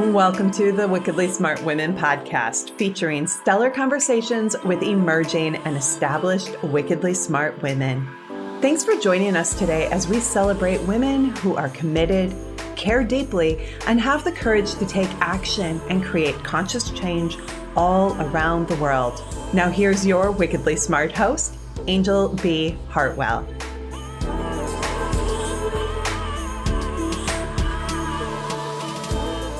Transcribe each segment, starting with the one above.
Welcome to the Wickedly Smart Women podcast, featuring stellar conversations with emerging and established wickedly smart women. Thanks for joining us today as we celebrate women who are committed, care deeply, and have the courage to take action and create conscious change all around the world. Now here's your wickedly smart host, Anjel B. Hartwell.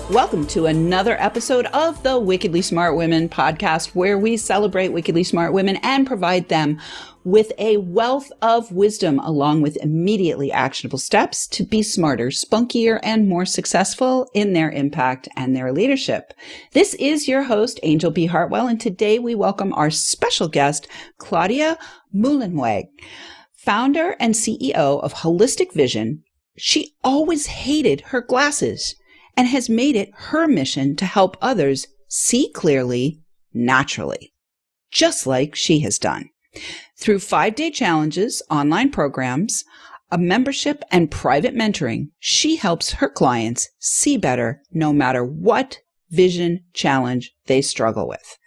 Welcome to another episode of the Wickedly Smart Women podcast, where we celebrate wickedly smart women and provide them with a wealth of wisdom along with immediately actionable steps to be smarter, spunkier, and more successful in their impact and their leadership. This is your host, Anjel B. Hartwell, and today we welcome our special guest, Claudia Muehlenweg, founder and CEO of Holistic Vision. She always hated her glasses and has made it her mission to help others see clearly, naturally, just like she has done. Through 5-day challenges, online programs, a membership, and private mentoring, she helps her clients see better no matter what vision challenge they struggle with.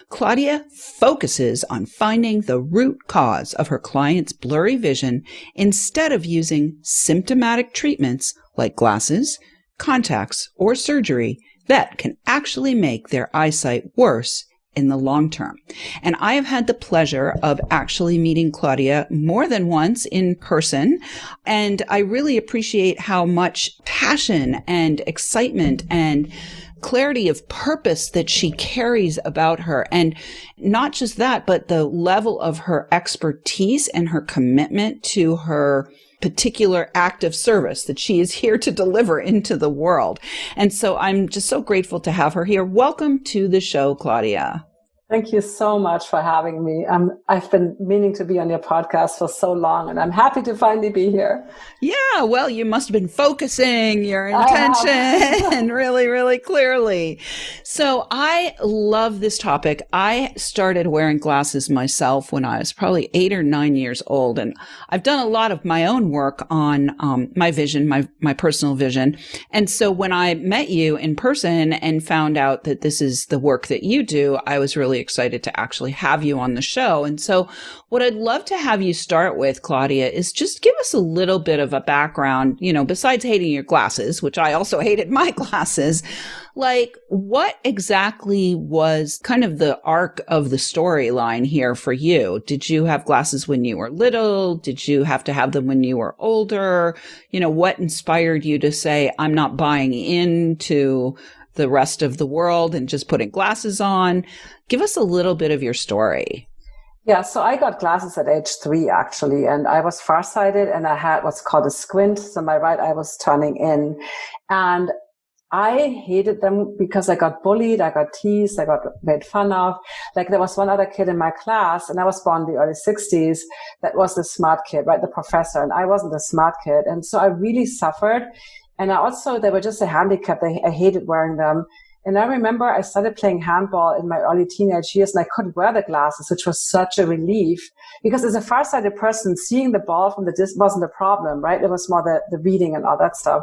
Claudia focuses on finding the root cause of her clients' blurry vision instead of using symptomatic treatments like glasses, contacts, or surgery that can actually make their eyesight worse in the long term. And I have had the pleasure of actually meeting Claudia more than once in person, and I really appreciate how much passion and excitement and clarity of purpose that she carries about her. And not just that, but the level of her expertise and her commitment to her particular act of service that she is here to deliver into the world. And so I'm just so grateful to have her here. Welcome to the show, Claudia. Thank you so much for having me. I've been meaning to be on your podcast for so long, and I'm happy to finally be here. Yeah, well, you must have been focusing your intention really, really clearly. So I love this topic. I started wearing glasses myself when I was probably 8 or 9 years old, and I've done a lot of my own work on my vision, my personal vision. And so when I met you in person and found out that this is the work that you do, I was really excited to actually have you on the show. And so what I'd love to have you start with, Claudia, is just give us a little bit of a background, besides hating your glasses, which I also hated my glasses, like what exactly was kind of the arc of the storyline here for you? Did you have glasses when you were little? Did you have to have them when you were older? What inspired you to say, I'm not buying into the rest of the world and just putting glasses on? Give us a little bit of your story. Yeah, so I got glasses at age 3, actually, and I was farsighted and I had what's called a squint. So my right eye was turning in, and I hated them because I got bullied, I got teased, I got made fun of. Like there was one other kid in my class, and I was born in the early 60s, that was the smart kid, right? The professor, and I wasn't the smart kid. And so I really suffered. And they were just a handicap. I hated wearing them. And I remember I started playing handball in my early teenage years, and I couldn't wear the glasses, which was such a relief because as a farsighted person, seeing the ball from the distance wasn't a problem, right? It was more the reading and all that stuff.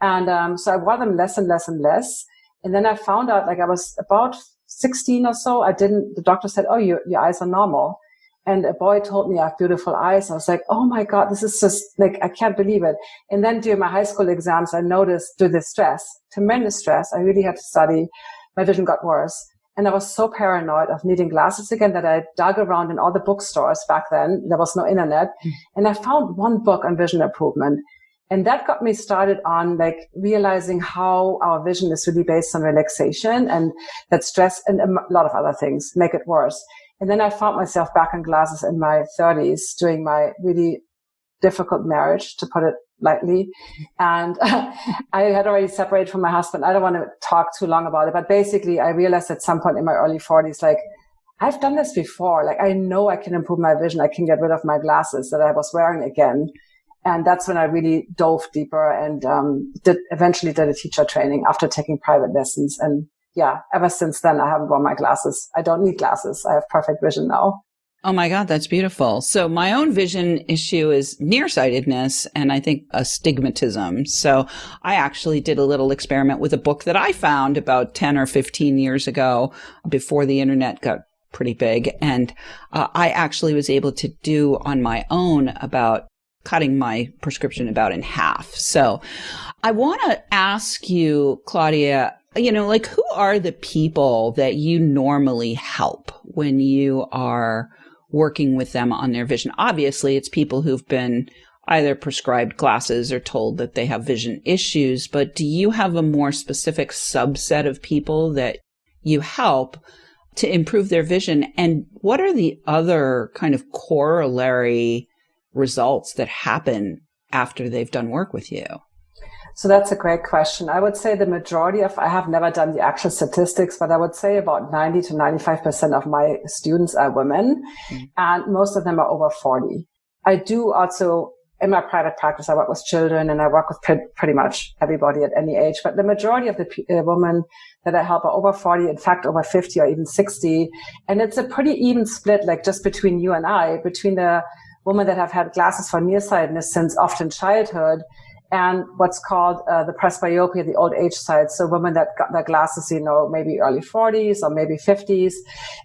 And so I wore them less and less and less. And then I found out, like I was about 16 or so, the doctor said, oh, your eyes are normal. And a boy told me I have beautiful eyes. I was like, oh my God, this is just like, I can't believe it. And then during my high school exams, I noticed through the stress, tremendous stress, I really had to study. My vision got worse. And I was so paranoid of needing glasses again that I dug around in all the bookstores back then. There was no internet. And I found one book on vision improvement. And that got me started on like realizing how our vision is really based on relaxation, and that stress and a lot of other things make it worse. And then I found myself back in glasses in my 30s during my really difficult marriage, to put it lightly. And I had already separated from my husband. I don't want to talk too long about it, but basically I realized at some point in my early 40s, like I've done this before. Like I know I can improve my vision. I can get rid of my glasses that I was wearing again. And that's when I really dove deeper and eventually did a teacher training after taking private lessons. And yeah, ever since then, I haven't worn my glasses. I don't need glasses. I have perfect vision now. Oh my God, that's beautiful. So my own vision issue is nearsightedness and I think astigmatism. So I actually did a little experiment with a book that I found about 10 or 15 years ago before the internet got pretty big. And I actually was able to do on my own about cutting my prescription about in half. So I want to ask you, Claudia, like who are the people that you normally help when you are working with them on their vision? Obviously, it's people who've been either prescribed glasses or told that they have vision issues, but do you have a more specific subset of people that you help to improve their vision? And what are the other kind of corollary results that happen after they've done work with you? So that's a great question. I would say the majority I have never done the actual statistics, but I would say about 90 to 95% of my students are women, and most of them are over 40. I do also, in my private practice, I work with children and I work with pretty much everybody at any age, but the majority of the women that I help are over 40, in fact, over 50 or even 60. And it's a pretty even split, like just between you and I, between the women that have had glasses for nearsightedness since often childhood and what's called the presbyopia, the old age sight. So women that got their glasses, maybe early 40s or maybe 50s.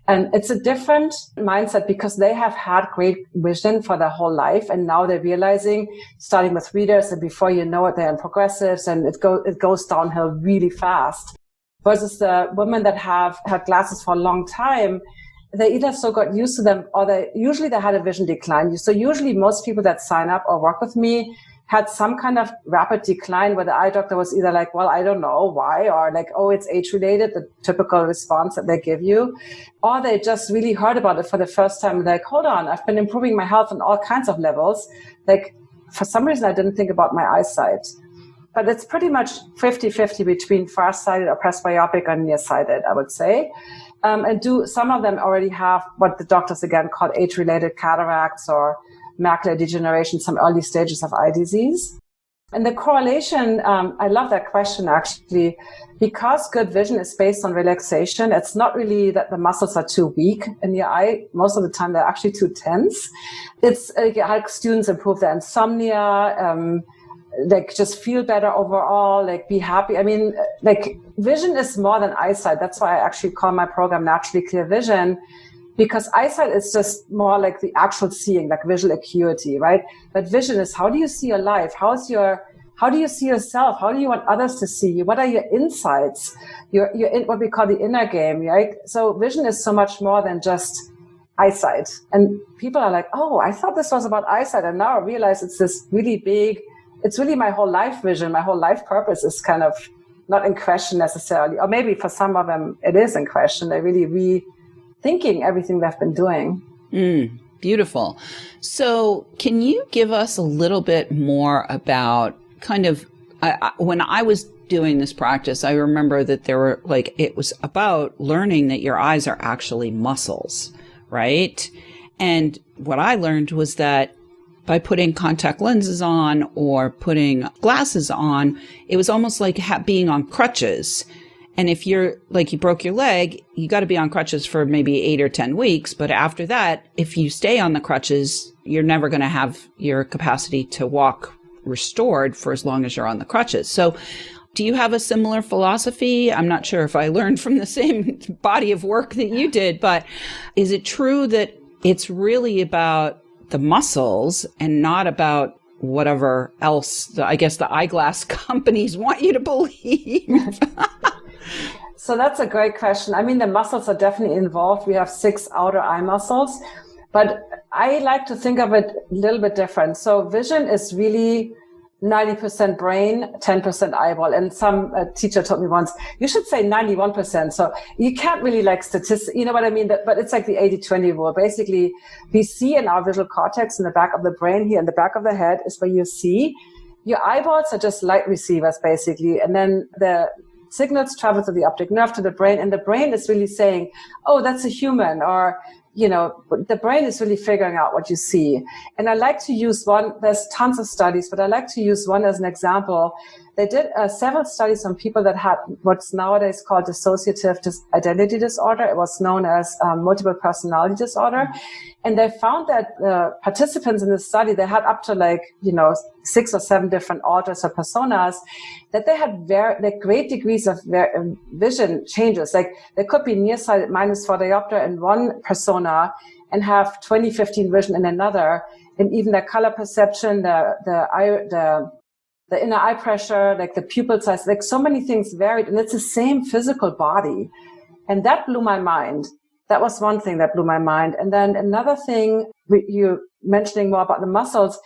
And it's a different mindset because they have had great vision for their whole life. And now they're realizing, starting with readers, and before you know it, they're in progressives and it goes downhill really fast. Versus the women that have had glasses for a long time, they either so got used to them or they had a vision decline. So usually most people that sign up or work with me had some kind of rapid decline where the eye doctor was either like, well, I don't know why, or like, oh, it's age-related, the typical response that they give you. Or they just really heard about it for the first time, like, hold on, I've been improving my health on all kinds of levels. Like, for some reason, I didn't think about my eyesight. But it's pretty much 50-50 between farsighted or presbyopic or nearsighted, I would say. And some of them already have what the doctors again call age-related cataracts or macular degeneration, some early stages of eye disease. And the correlation, I love that question actually, because good vision is based on relaxation. It's not really that the muscles are too weak in your eye. Most of the time, they're actually too tense. It's how students improve their insomnia, like just feel better overall, like be happy. I mean, like vision is more than eyesight. That's why I actually call my program Naturally Clear Vision, because eyesight is just more like the actual seeing, like visual acuity, right? But vision is how do you see your life? How do you see yourself? How do you want others to see you? What are your insights? You're in what we call the inner game, right? So vision is so much more than just eyesight. And people are like, oh, I thought this was about eyesight. And now I realize it's this really big, it's really my whole life vision. My whole life purpose is kind of not in question necessarily. Or maybe for some of them, it is in question. They're really rethinking everything they've been doing. Beautiful. So can you give us a little bit more about kind of, when I was doing this practice, I remember that there were it was about learning that your eyes are actually muscles, right? And what I learned was that by putting contact lenses on or putting glasses on, it was almost like being on crutches. And if you're you broke your leg, you got to be on crutches for maybe 8 or 10 weeks. But after that, if you stay on the crutches, you're never going to have your capacity to walk restored for as long as you're on the crutches. So do you have a similar philosophy? I'm not sure if I learned from the same body of work that you did, but is it true that it's really about the muscles and not about whatever else, I guess the eyeglass companies want you to believe? So that's a great question. I mean, the muscles are definitely involved. We have 6 outer eye muscles, but I like to think of it a little bit different. So vision is really 90% brain, 10% eyeball. And some teacher told me once, you should say 91%. So you can't really statistics, you know what I mean? But it's like the 80-20 rule. Basically, we see in our visual cortex in the back of the brain here, in the back of the head is where you see. Your eyeballs are just light receivers, basically. And then the signals travel to the optic nerve, to the brain. And the brain is really saying, oh, that's a human, or the brain is really figuring out what you see. And I like to use one, there's tons of studies, but I like to use one as an example. they did several studies on people that had what's nowadays called dissociative identity disorder. It was known as multiple personality disorder. And they found that participants in this study, they had up to 6 or 7 different alters or personas, that they had great degrees of vision changes. Like they could be nearsighted -4 diopter in one persona and have 20/15 vision in another. And even their color perception, the inner eye pressure, like the pupil size, like so many things varied, and it's the same physical body. And that blew my mind. That was one thing that blew my mind. And then another thing, you mentioning more about the muscles.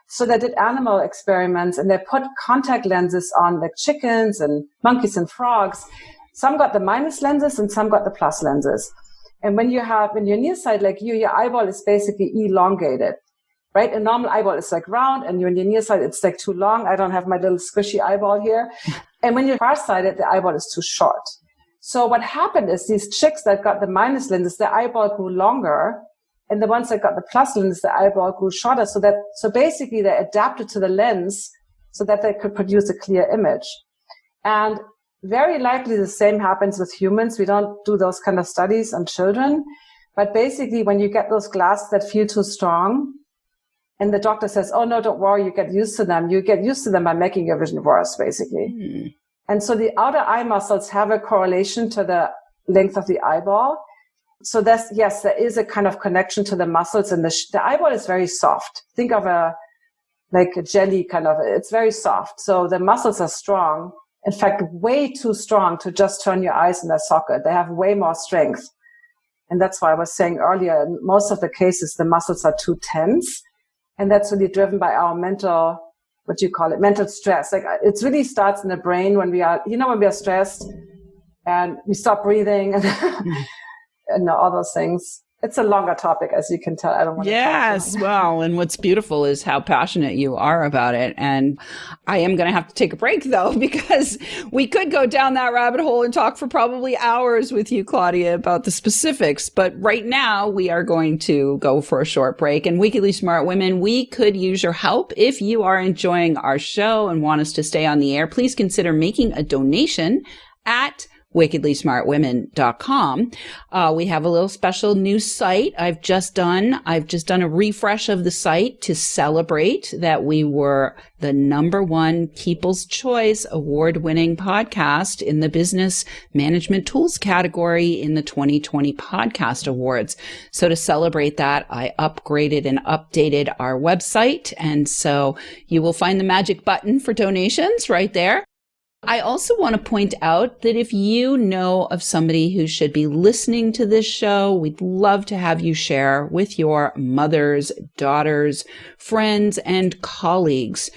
So they did animal experiments and they put contact lenses on like chickens and monkeys and frogs. Some got the minus lenses and some got the plus lenses. And when you're nearsighted like your eyeball is basically elongated. Right? A normal eyeball is like round, and when you're nearsighted, it's like too long. I don't have my little squishy eyeball here. And when you're farsighted, the eyeball is too short. So what happened is these chicks that got the minus lenses, their eyeball grew longer, and the ones that got the plus lenses, the eyeball grew shorter. So basically they adapted to the lens so that they could produce a clear image. And very likely the same happens with humans. We don't do those kind of studies on children, but basically when you get those glasses that feel too strong, and the doctor says, oh, no, don't worry, you get used to them. You get used to them by making your vision worse, basically. Mm. And so the outer eye muscles have a correlation to the length of the eyeball. So there is a kind of connection to the muscles. And the eyeball is very soft. Think of a jelly kind of, it's very soft. So the muscles are strong. In fact, way too strong to just turn your eyes in their socket. They have way more strength. And that's why I was saying earlier, in most of the cases, the muscles are too tense. And that's really driven by our mental stress. Like it really starts in the brain when we are stressed and we stop breathing and all those things. It's a longer topic, as you can tell. I don't want to. Yes. Well, and what's beautiful is how passionate you are about it. And I am going to have to take a break, though, because we could go down that rabbit hole and talk for probably hours with you, Claudia, about the specifics. But right now, we are going to go for a short break. And Wickedly Smart Women, we could use your help. If you are enjoying our show and want us to stay on the air, please consider making a donation at wickedlysmartwomen.com. We have a little special new site I've just done a refresh of the site to celebrate that we were the #1 People's Choice award-winning podcast in the Business Management Tools category in the 2020 Podcast Awards. So to celebrate that, I upgraded and updated our website. And so you will find the magic button for donations right there. I also want to point out that if you know of somebody who should be listening to this show, we'd love to have you share with your mothers, daughters, friends, and colleagues.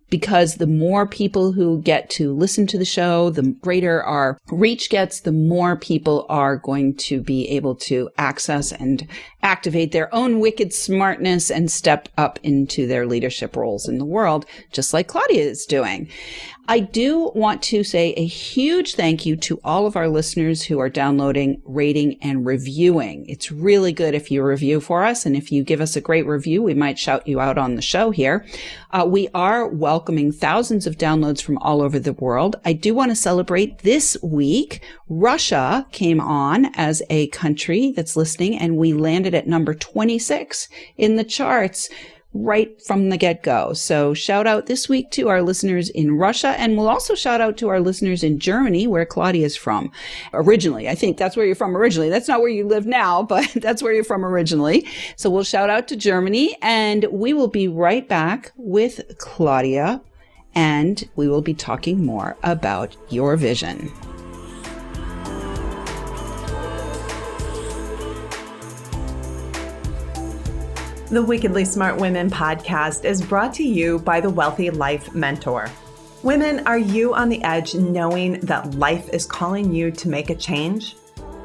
Because the more people who get to listen to the show, the greater our reach gets, the more people are going to be able to access and activate their own wicked smartness and step up into their leadership roles in the world, just like Claudia is doing. I do want to say a huge thank you to all of our listeners who are downloading, rating, and reviewing. It's really good if you review for us, and if you give us a great review, we might shout you out on the show here. We are welcoming thousands of downloads from all over the world. I do want to celebrate this week. Russia came on as a country that's listening, and we landed at number 26 in the charts right from the get-go. So shout out this week to our listeners in Russia, and we'll also shout out to our listeners in Germany, where Claudia is from originally. I think that's where you're from originally. That's not where you live now, but that's where you're from originally. So we'll shout out to Germany, and we will be right back with Claudia, and we will be talking more about your vision. The Wickedly Smart Women podcast is brought to you by the Wealthy Life Mentor. Women, are you on the edge knowing that life is calling you to make a change?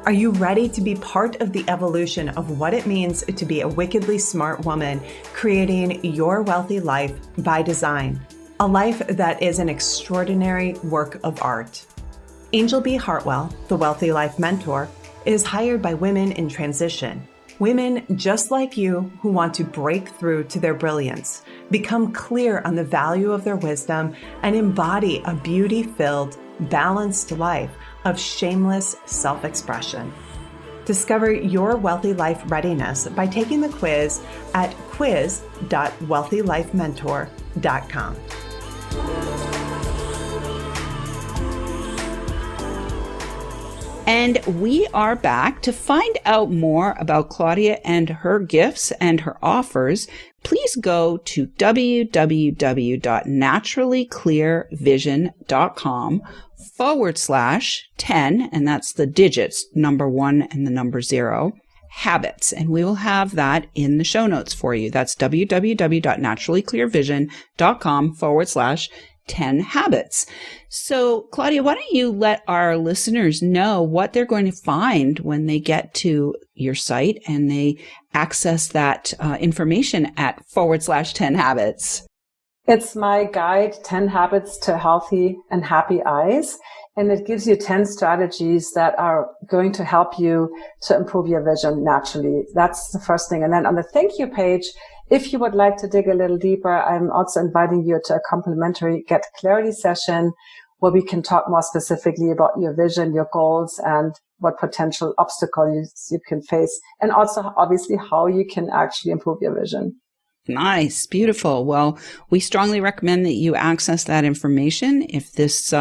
Are you ready to be part of the evolution of what it means to be a wickedly smart woman, creating your wealthy life by design? A life that is an extraordinary work of art. Anjel B. Hartwell, the Wealthy Life Mentor, is hired by women in transition. Women just like you who want to break through to their brilliance, become clear on the value of their wisdom, and embody a beauty-filled, balanced life of shameless self-expression. Discover your wealthy life readiness by taking the quiz at quiz.wealthylifementor.com. And we are back. To find out more about Claudia and her gifts and her offers, please go to www.naturallyclearvision.com/10, and that's the digits, number 1 and the number 0, habits. And we will have that in the show notes for you. That's www.naturallyclearvision.com/10 habits. So, Claudia, why don't you let our listeners know what they're going to find when they get to your site and they access that information at /10 habits? It's my guide, 10 Habits to Healthy and Happy Eyes. And it gives you 10 strategies that are going to help you to improve your vision naturally. That's the first thing. And then on the thank you page, if you would like to dig a little deeper, I'm also inviting you to a complimentary Get Clarity session where we can talk more specifically about your vision, your goals, and what potential obstacles you can face. And also, obviously, how you can actually improve your vision. Nice. Beautiful. Well, we strongly recommend that you access that information if this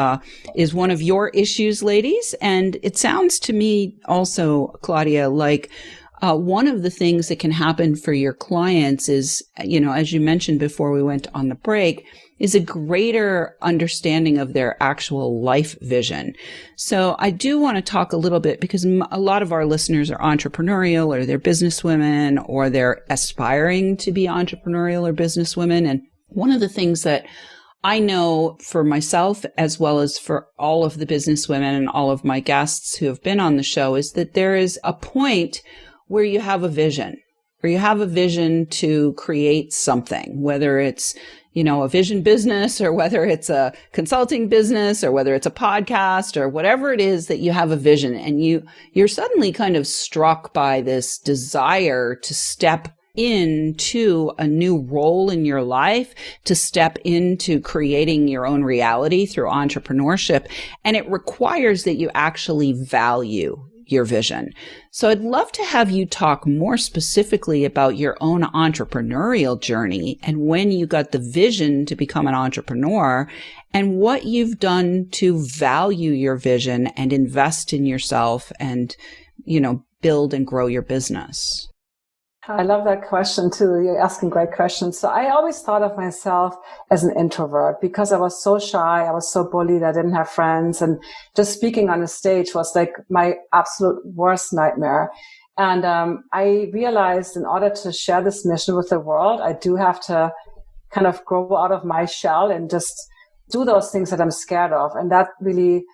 is one of your issues, ladies. And it sounds to me also, Claudia, like one of the things that can happen for your clients is, as you mentioned before we went on the break, is a greater understanding of their actual life vision. So I do want to talk a little bit because a lot of our listeners are entrepreneurial or they're businesswomen or they're aspiring to be entrepreneurial or businesswomen. And one of the things that I know for myself, as well as for all of the businesswomen and all of my guests who have been on the show, is that there is a point where you have a vision, to create something, whether it's a vision business or whether it's a consulting business or whether it's a podcast or whatever it is that you have a vision and you're suddenly kind of struck by this desire to step into a new role in your life, to step into creating your own reality through entrepreneurship. And it requires that you actually value your vision. So I'd love to have you talk more specifically about your own entrepreneurial journey and when you got the vision to become an entrepreneur and what you've done to value your vision and invest in yourself and, build and grow your business. I love that question too. You're asking great questions. So I always thought of myself as an introvert because I was so shy. I was so bullied. I didn't have friends. And just speaking on a stage was like my absolute worst nightmare. And I realized in order to share this mission with the world, I do have to kind of grow out of my shell and just do those things that I'm scared of. And that really,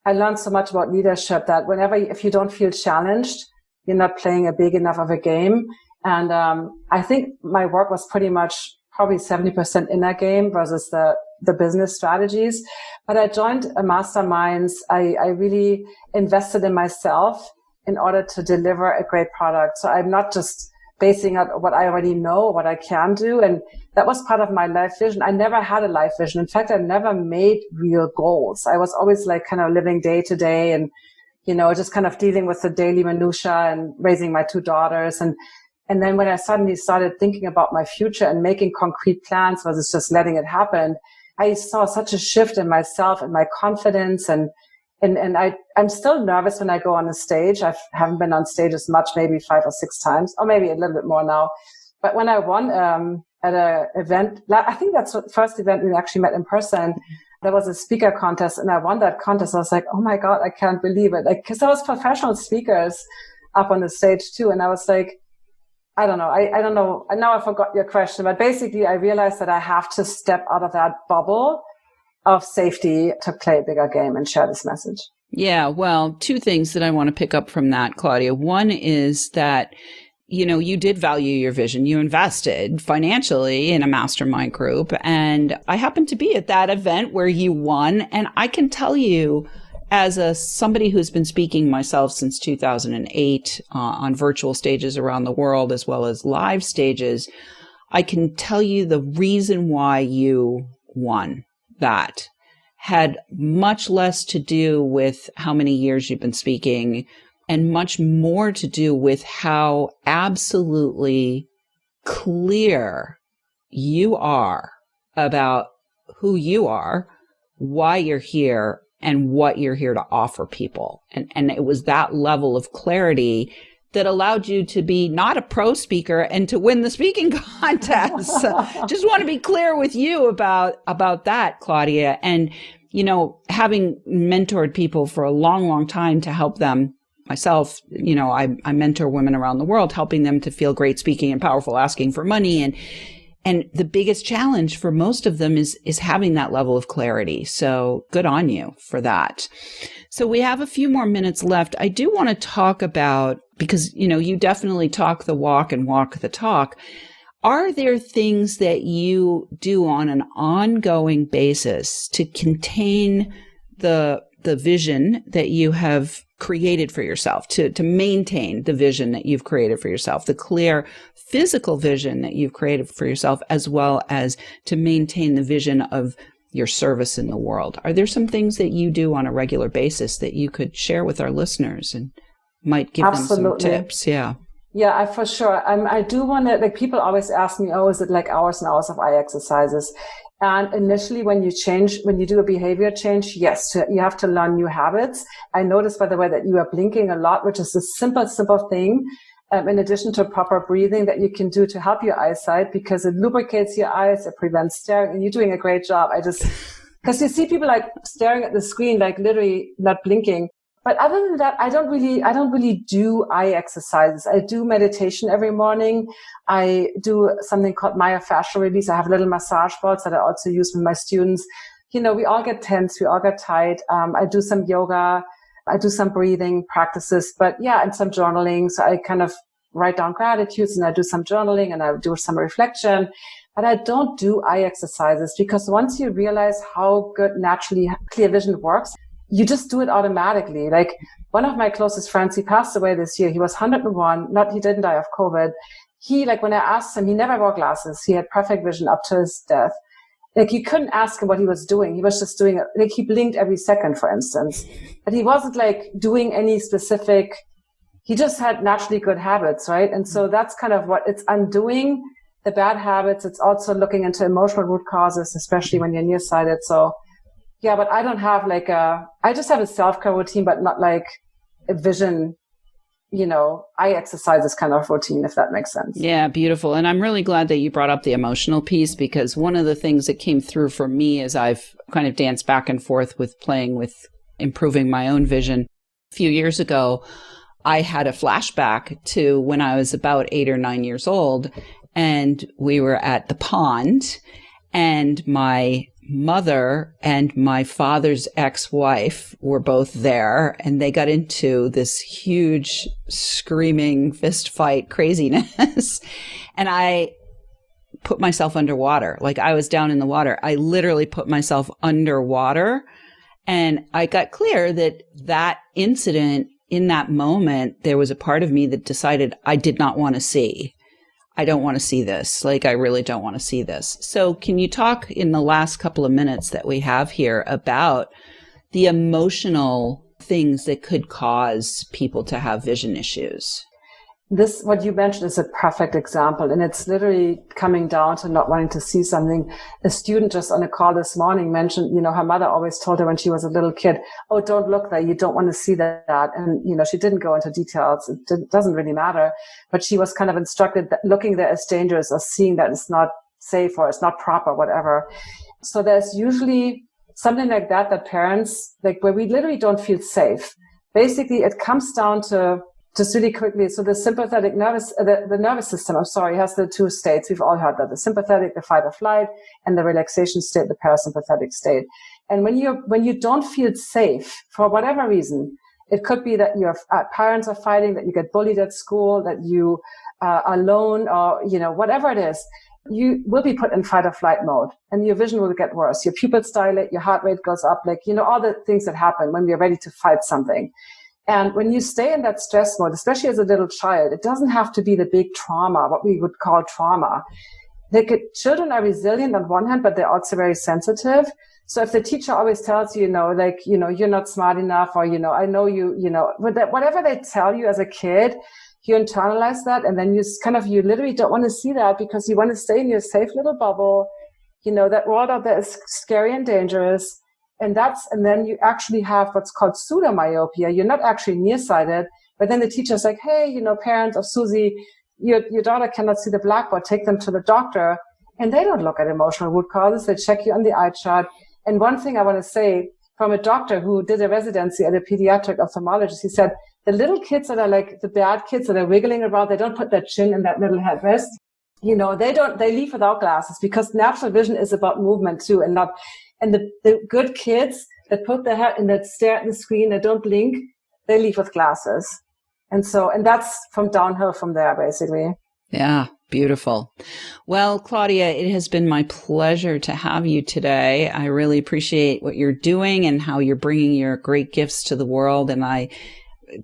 I learned so much about leadership that if you don't feel challenged, you're not playing a big enough of a game. And I think my work was pretty much probably 70% in that game versus the business strategies. But I joined a masterminds. I really invested in myself in order to deliver a great product. So I'm not just basing on what I already know, what I can do. And that was part of my life vision. I never had a life vision. In fact, I never made real goals. I was always like kind of living day to day and, just kind of dealing with the daily minutia and raising my 2 daughters. And then when I suddenly started thinking about my future and making concrete plans versus just letting it happen, I saw such a shift in myself and my confidence. And I'm still nervous when I go on a stage. I haven't been on stage as much, maybe 5 or 6 times, or maybe a little bit more now. But when I won at an event, I think that's the first event we actually met in person. There was a speaker contest and I won that contest. I was like, oh my God, I can't believe it. Cause there was professional speakers up on the stage too. And I was like, I don't know. I don't know. Now I forgot your question, but basically I realized that I have to step out of that bubble of safety to play a bigger game and share this message. Yeah. Well, 2 things that I want to pick up from that, Claudia. One is that, you did value your vision. You invested financially in a mastermind group. And I happened to be at that event where you won. And I can tell you, as somebody who's been speaking myself since 2008 on virtual stages around the world, as well as live stages, I can tell you the reason why you won that had much less to do with how many years you've been speaking and much more to do with how absolutely clear you are about who you are, why you're here, and what you're here to offer people. And it was that level of clarity that allowed you to be not a pro speaker and to win the speaking contest. Just want to be clear with you about that, Claudia. And, you know, having mentored people for a long, long time to help them, myself, you know, I mentor women around the world, helping them to feel great speaking and powerful asking for money. And the biggest challenge for most of them is having that level of clarity. So good on you for that. So we have a few more minutes left. I do want to talk about, because, you know, you definitely talk the walk and walk the talk. Are there things that you do on an ongoing basis to contain the vision that you have created for yourself, to maintain the vision that you've created for yourself, the clear physical vision that you've created for yourself, as well as to maintain the vision of your service in the world? Are there some things that you do on a regular basis that you could share with our listeners and might give them some tips? Yeah. Yeah, for sure. I do want to, like, people always ask me, oh, is it like hours and hours of eye exercises? And initially, when you do a behavior change, yes, you have to learn new habits. I noticed, by the way, that you are blinking a lot, which is a simple thing. In addition to proper breathing that you can do to help your eyesight, because it lubricates your eyes, it prevents staring, and you're doing a great job. Because you see people like staring at the screen, like literally not blinking. But other than that, I don't really do eye exercises. I do meditation every morning. I do something called myofascial release. I have little massage balls that I also use with my students. You know, we all get tense. We all get tight. I do some yoga. I do some breathing practices, but yeah, and some journaling. So I kind of write down gratitudes and I do some journaling and I do some reflection, but I don't do eye exercises, because once you realize how good naturally clear vision works, you just do it automatically. Like, one of my closest friends, he passed away this year. He was 101. He didn't die of COVID. When I asked him, he never wore glasses. He had perfect vision up to his death. Like, you couldn't ask him what he was doing. He was just doing it. Like, he blinked every second, for instance. But he wasn't like doing any specific, he just had naturally good habits, right? And so that's kind of what it's undoing the bad habits. It's also looking into emotional root causes, especially when you're nearsighted. So yeah, but I don't have I just have a self-care routine, but not like a vision, eye exercises kind of routine, if that makes sense. Yeah, beautiful. And I'm really glad that you brought up the emotional piece, because one of the things that came through for me as I've kind of danced back and forth with playing with improving my own vision. A few years ago, I had a flashback to when I was about 8 or 9 years old, and we were at the pond, and my mother and my father's ex-wife were both there, and they got into this huge screaming fist fight craziness. And I put myself underwater. Like, I was down in the water. I literally put myself underwater, and I got clear that incident, in that moment, there was a part of me that decided I did not want to see. I don't want to see this. Like, I really don't want to see this. So can you talk in the last couple of minutes that we have here about the emotional things that could cause people to have vision issues? This, what you mentioned, is a perfect example. And it's literally coming down to not wanting to see something. A student just on a call this morning mentioned, her mother always told her when she was a little kid, oh, don't look there. You don't want to see that. And, she didn't go into details. It doesn't really matter. But she was kind of instructed that looking there is dangerous, or seeing that it's not safe or it's not proper, whatever. So there's usually something like that parents, like, where we literally don't feel safe. Basically, it comes down to, just really quickly, so the sympathetic nervous, the nervous system, has the two states. We've all heard that: the sympathetic, the fight or flight, and the relaxation state, the parasympathetic state. And when you don't feel safe for whatever reason, it could be that your parents are fighting, that you get bullied at school, that you are alone, or whatever it is, you will be put in fight or flight mode, and your vision will get worse. Your pupils dilate, your heart rate goes up, all the things that happen when we're ready to fight something. And when you stay in that stress mode, especially as a little child, it doesn't have to be the big trauma, what we would call trauma. children are resilient on one hand, but they're also very sensitive. So if the teacher always tells you, you're not smart enough, or, I know whatever they tell you as a kid, you internalize that. And then you literally don't want to see that because you want to stay in your safe little bubble. That world out there is scary and dangerous. And then you actually have what's called pseudomyopia. You're not actually nearsighted, but then the teacher's like, hey, parents of Susie, your daughter cannot see the blackboard, take them to the doctor. And they don't look at emotional root causes. They check you on the eye chart. And one thing I want to say from a doctor who did a residency at a pediatric ophthalmologist, he said, the little kids that are like the bad kids that are wiggling around, they don't put their chin in that little headrest. They leave without glasses because natural vision is about movement too, and the good kids that put their head and that stare at the screen, that don't blink, they leave with glasses. And that's from downhill from there, basically. Yeah, beautiful. Well, Claudia, it has been my pleasure to have you today. I really appreciate what you're doing and how you're bringing your great gifts to the world. And I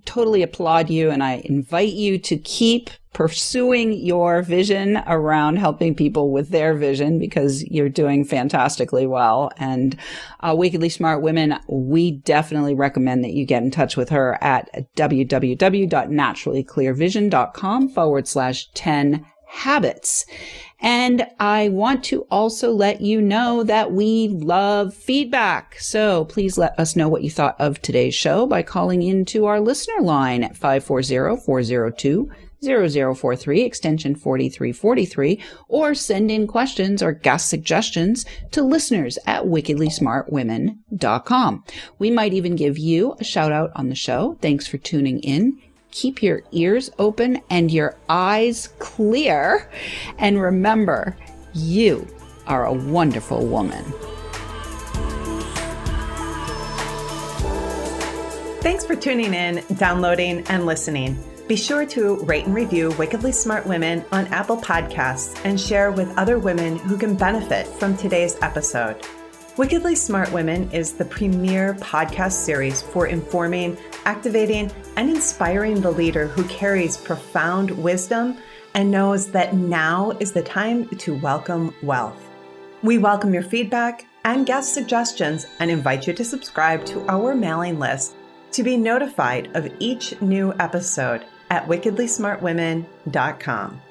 totally applaud you, and I invite you to keep pursuing your vision around helping people with their vision, because you're doing fantastically well. And Wickedly Smart Women, we definitely recommend that you get in touch with her at www.naturallyclearvision.com/10 habits. And I want to also let you know that we love feedback. So please let us know what you thought of today's show by calling into our listener line at 540-402-0043, extension 4343, or send in questions or guest suggestions to listeners at wickedlysmartwomen.com. We might even give you a shout out on the show. Thanks for tuning in. Keep your ears open and your eyes clear. And remember, you are a wonderful woman. Thanks for tuning in, downloading, and listening. Be sure to rate and review Wickedly Smart Women on Apple Podcasts and share with other women who can benefit from today's episode. Wickedly Smart Women is the premier podcast series for informing, activating, and inspiring the leader who carries profound wisdom and knows that now is the time to welcome wealth. We welcome your feedback and guest suggestions and invite you to subscribe to our mailing list to be notified of each new episode at wickedlysmartwomen.com.